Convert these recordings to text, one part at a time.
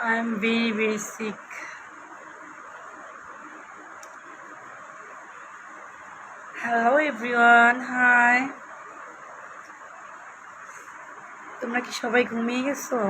I'm very, very sick. Hello everyone, hi. তোমরা কি সবাই ঘুমিয়ে গেছো?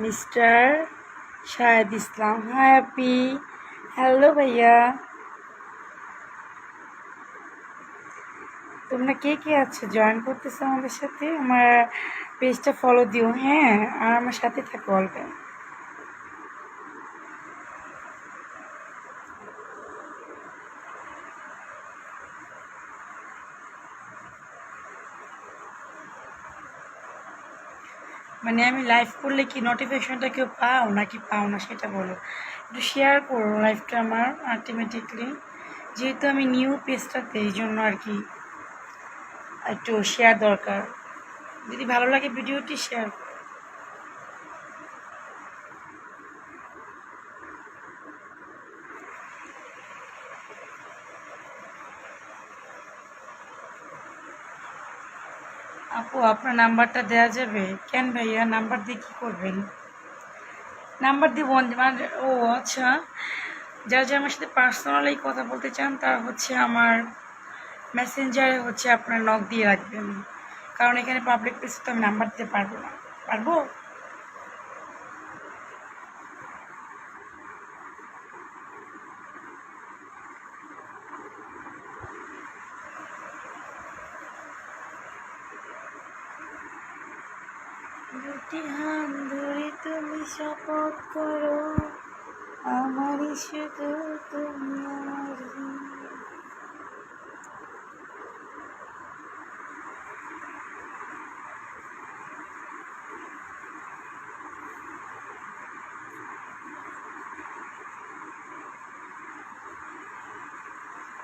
মিস্টার শাহেদ ইসলাম, হাই আপি। হ্যালো ভাইয়া, তোমরা কে কে আছো জয়েন করতেছো আমাদের সাথে? আমার পেজটা ফলো দিও, হ্যাঁ, আর আমার সাথে থাকো অল টাইম। মানে আমি লাইভ করলে কি নোটিফিকেশনটা কেউ পাও নাকি পাও না সেটা বলো। একটু শেয়ার করো লাইভটা আমার অটোমেটিকলি, যেহেতু আমি নিউ পেজটাতে, এই জন্য আর কি একটু শেয়ার দরকার। যদি ভালো লাগে ভিডিওটি শেয়ার। আপু আপনার নাম্বারটা দেওয়া যাবে? কেন ভাইয়া, নাম্বার দিয়ে কী করবেন? নাম্বার দিয়ে মানে ও আচ্ছা, যারা যারা আমার সাথে পার্সোনালি কথা বলতে চান তারা হচ্ছে আমার মেসেঞ্জারে হচ্ছে আপনার নক দিয়ে রাখবেন, কারণ এখানে পাবলিক প্লেসে তো আমি নাম্বার দিতে পারবো না। পারবো? দুটি হাত ধরে তুমি শপথ করো, আমারই শুধু তুমি আমারই।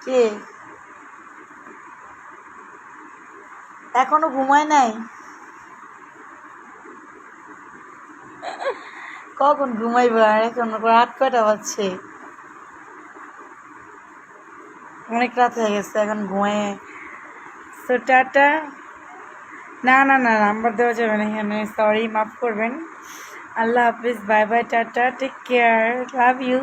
কে এখনো ঘুমায় নাই? কখন ঘুমাইবা? এখন রাত কয়টা বাজছে? অনেক রাত হয়ে গেছে, এখন ঘুমায়। তো টাটা। না না না, নাম্বার দেওয়া যাবে না এখানে, সরি, মাফ করবেন। আল্লাহ হাফিজ, bye bye, tata, take care, love you.